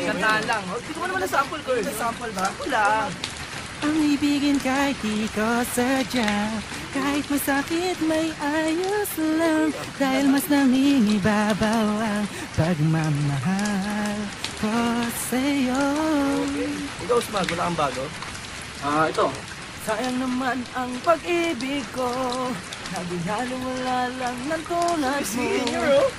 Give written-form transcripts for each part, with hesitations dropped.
Kantahan lang. Hindi ko naman na-sample ko. Sample ba? Wala. Ang ibigin kahit di ko sadya, kahit masakit may ayos lang, dahil mas nangingibabaw ang pagmamahal ko sa'yo. Ikaw, Smag, wala kang bago? Ito. Sayang naman ang pag-ibig ko, nagihaliwala lang ng tulad mo.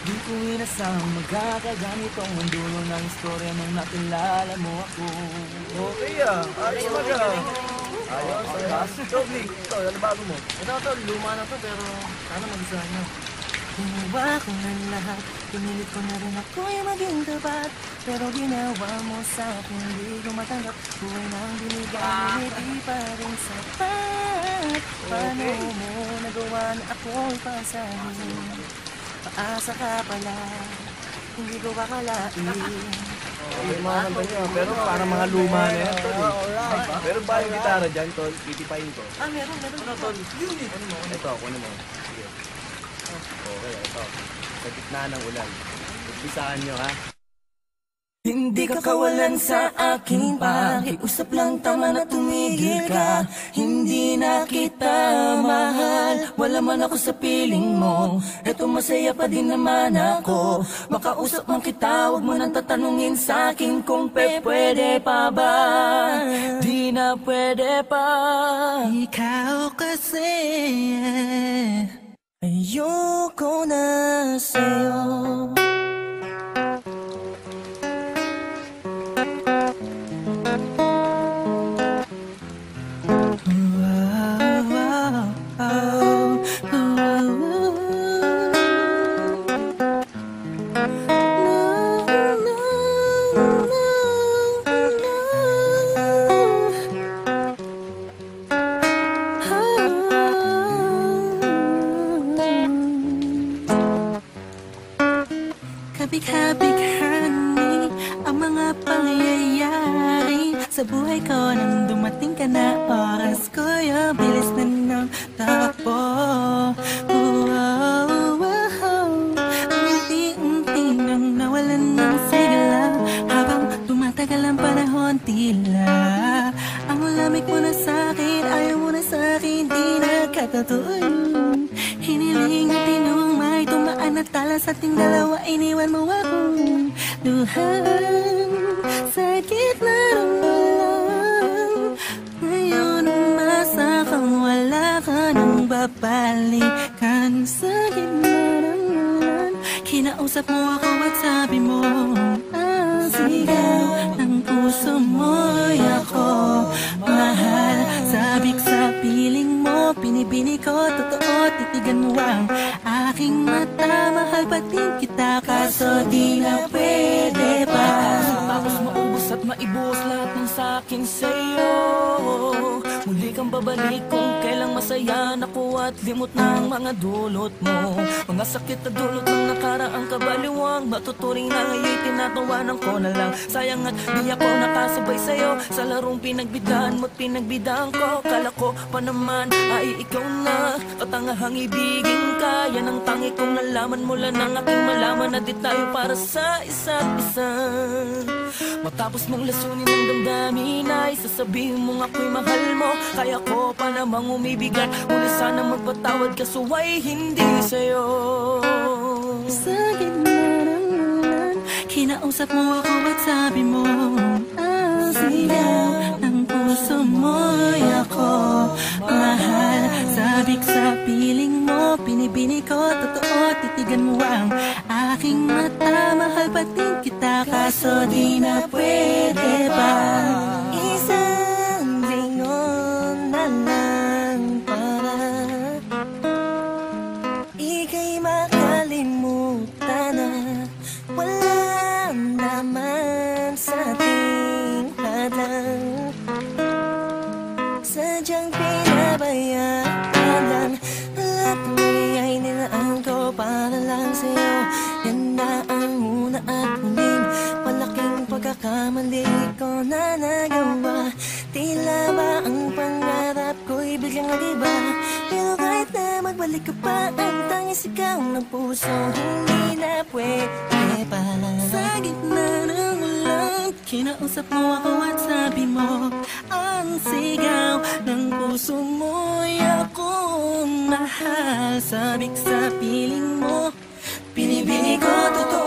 Di ko inasang magkakaganitong ang dulo ng istorya nung nakilala mo ako. Okay ayos Smag Ayos, ayos. Chobli, ito, ano bago mo? Ito, luma na to pero sana mag-isa nyo. Ginawa ko na lahat, pinilit ko na rin ako'y maging tapat, pero ginawa mo sa akin, hindi ko matanggap. Buhay nang binigay, hindi pa rin sapat. Paano mo nagawa na ako'y pasahin? Paasa ka pala, hindi ko akalain. Yung mga kanta niya, pero parang mga luma na yan, tol. Pero ba yung gitara dyan, tol? Titipayin ko. Meron. Ano, tol? Ito, kunin mo. Sige. Okay, ito. Sa gitna ng ulan. Umpisahan nyo, ha? Hindi ka kawalan sa aking pakiusap lang, tama na tumigil ka. Hindi na kita mahal, wala man ako sa piling mo. Eto masaya pa din naman ako, makausap man kita, huwag mo nang tatanungin sa akin kung pwede pa ba. Di na pwede pa. Ikaw kasi ayoko na sa'yo. Kabig-kabighani ang mga pangyayari sa buhay ko nang dumating ka na. Oras ko yung bilis na ng takbo. Unti-unti nang nawalan ng sigla, habang tumatagal ang panahon tila ang lamig mo na sa'kin, ayaw mo na sa'kin, di na katatuloy. Hiniling at tinong may tumaan at tala sa ating dalawa, iniwan mo akong luhan sa gitna ng ulan. Ngayon umasa kang wala ka nang babalikan sa gitna ng ulan. Kinausap mo ako at sabi mo ang sigaw ng puso mo'y ako mahal. Sabik sa piling mo, pinipini ko, totoo, titigan mo ang aking mata. Mahal pa din kita, kaso di na pwede pa. Tapos maubos at maibos lahat ng sakin sa'yo. Muli kang babalik kung kailang masaya naku at limot ng mga dulot mo. Mga sakit na dulot ng nakaraang kabaliwang, matuturing na ngayon tinatawanan ko na lang. Sayang at di ako nakasabay sa'yo sa larong pinagbidaan mo't pinagbidaan ko. Kala ko pa naman ay ikaw na katangahang ibigin ka. Yan ang tangi kong nalaman mula nang aking malaman na di tayo para sa isa't isa. Matapos mong lasunin ang damdamin ay sasabihin mong ako'y mahal mo. Kaya ko pa namang umibigat, muli sana magpatawad ka suway hindi sa'yo. Sa gitna ng ulan, kinausap mo ako at sabi mo ang sigaw ng puso mo'y ako mahal. Sabik sa piling mo, pinibini ko, totoo, titigan mo ang aking mata. Mahal pa din kita, kaso di na pwede pa. Isang lingon na lang para ika'y makalimutan na wala naman sa ating hadlang. Sadyang pinabayaan lang lahat ng bigay nilaan ko para lang sa'yo. Yan na ang una at huling malaking pagkakamali ko na nagawa. Tila ba ang pangarap ko'y biglang nag-iba? Pero kahit na magbalik ka pa, ang tangis ikaw ng puso, hindi na pwede pa. Sa gitna ng ulan, Kinausap mo ako at sabi mo ang sigaw ng puso mo'y akong mahal. Sabik sa piling mo, pinibini ko totoo.